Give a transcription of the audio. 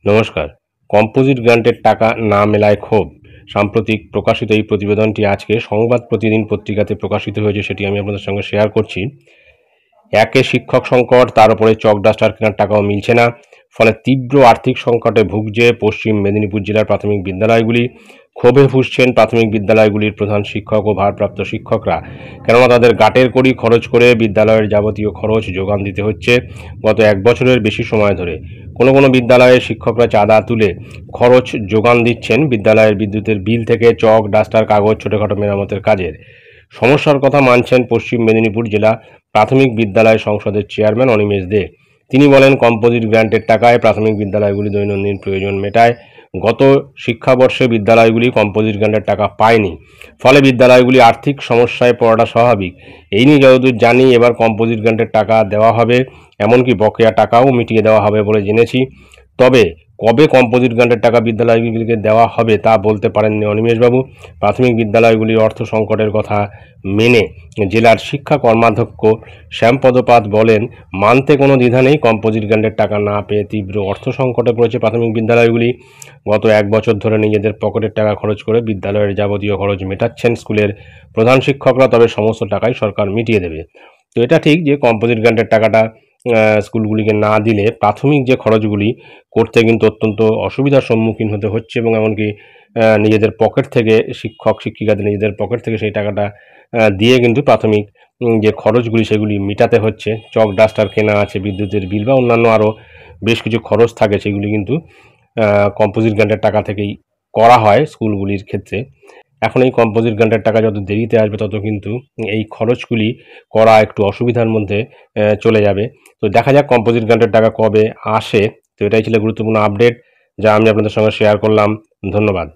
নমস্কার। কম্পোজিট গ্রান্টের টাকা না মেলায় ক্ষোভ। সাম্প্রতিক প্রকাশিত এই প্রতিবেদনটি আজকে সংবাদ প্রতিদিন পত্রিকাতে প্রকাশিত হয়েছে, সেটি আমি আপনাদের সঙ্গে শেয়ার করছি। একে শিক্ষক সংকট, তার উপরে চক ডাস্টার কেনার টাকাও মিলছে না, ফলে তীব্র আর্থিক সংকটে ভুগছে পশ্চিম মেদিনীপুর জেলার প্রাথমিক বিদ্যালয়গুলি। ক্ষোভে ফুঁসছেন প্রাথমিক বিদ্যালয়গুলির প্রধান শিক্ষক ও ভারপ্রাপ্ত শিক্ষকরা, কেননা তাদের গাটের কড়ি খরচ করে বিদ্যালয়ের যাবতীয় খরচ যোগান দিতে হচ্ছে গত এক বছরের বেশি সময় ধরে। কোনো কোনো বিদ্যালয়ে শিক্ষকরা চাঁদা তুলে খরচ যোগান দিচ্ছেন বিদ্যালয়ের বিদ্যুতের বিল থেকে চক ডাস্টার কাগজ ছোটোখাটো মেরামতের কাজের। সমস্যার কথা মানছেন পশ্চিম মেদিনীপুর জেলা প্রাথমিক বিদ্যালয় সংসদের চেয়ারম্যান অনিমেষ দে। তিনি বলেন, কম্পোজিট গ্র্যান্টের টাকায় প্রাথমিক বিদ্যালয়গুলি দৈনন্দিন প্রয়োজন মেটায়। গত শিক্ষাবর্ষে বিদ্যালয়গুলি কম্পোজিট গ্র্যান্টের টাকা পায়নি, ফলে বিদ্যালয়গুলি আর্থিক সমস্যায় পড়াটা স্বাভাবিক। এই নিয়ে যতদূর জানি, এবার কম্পোজিট গ্র্যান্টের টাকা দেওয়া হবে, এমনকি বকেয়া টাকাও মিটিয়ে দেওয়া হবে বলে জেনেছি। তবে কবে কম্পোজিট গ্র্যান্টের টাকা বিদ্যালয়গুলিকে দেওয়া হবে তা বলতে পারেননি অনিমেষবাবু। প্রাথমিক বিদ্যালয়গুলির অর্থ সংকটের কথা মেনে জেলার শিক্ষা কর্মাধ্যক্ষ শ্যামপদ পাত বলেন, মানতে কোনো দ্বিধা নেই, কম্পোজিট গ্র্যান্টের টাকা না পেয়ে তীব্র অর্থ সংকটে পড়েছে প্রাথমিক বিদ্যালয়গুলি। গত এক বছর ধরে নিজেদের পকেটের টাকা খরচ করে বিদ্যালয়ের যাবতীয় খরচ মেটাচ্ছেন স্কুলের প্রধান শিক্ষকরা, তবে সমস্ত টাকাই সরকার মিটিয়ে দেবে। তো এটা ঠিক যে কম্পোজিট গ্র্যান্টের টাকাটা স্কুলগুলিকে না দিলে প্রাথমিক যে খরচগুলি করতে কিন্তু অত্যন্ত অসুবিধার সম্মুখীন হতে হচ্ছে, এবং এমনকি নিজেদের পকেট থেকে শিক্ষক শিক্ষিকাদের নিজেদের পকেট থেকে সেই টাকাটা দিয়ে কিন্তু প্রাথমিক যে খরচগুলি সেগুলি মেটাতে হচ্ছে। চক ডাস্টার কেনা আছে, বিদ্যুতের বিল বা অন্যান্য আরও বেশ কিছু খরচ থাকে, সেগুলি কিন্তু কম্পোজিট গ্র্যান্টের টাকা থেকেই করা হয় স্কুলগুলির ক্ষেত্রে। এখন এই কম্পোজিট গ্র্যান্টের টাকা যত দেরিতে আসবে, তত কিন্তু এই খরচগুলি করা একটু অসুবিধার মধ্যে চলে যাবে। তো দেখা যাক কম্পোজিট গ্র্যান্টের টাকা কবে আসে। তো এটাই ছিল গুরুত্বপূর্ণ আপডেট, যা আমি আপনাদের সঙ্গে শেয়ার করলাম। ধন্যবাদ।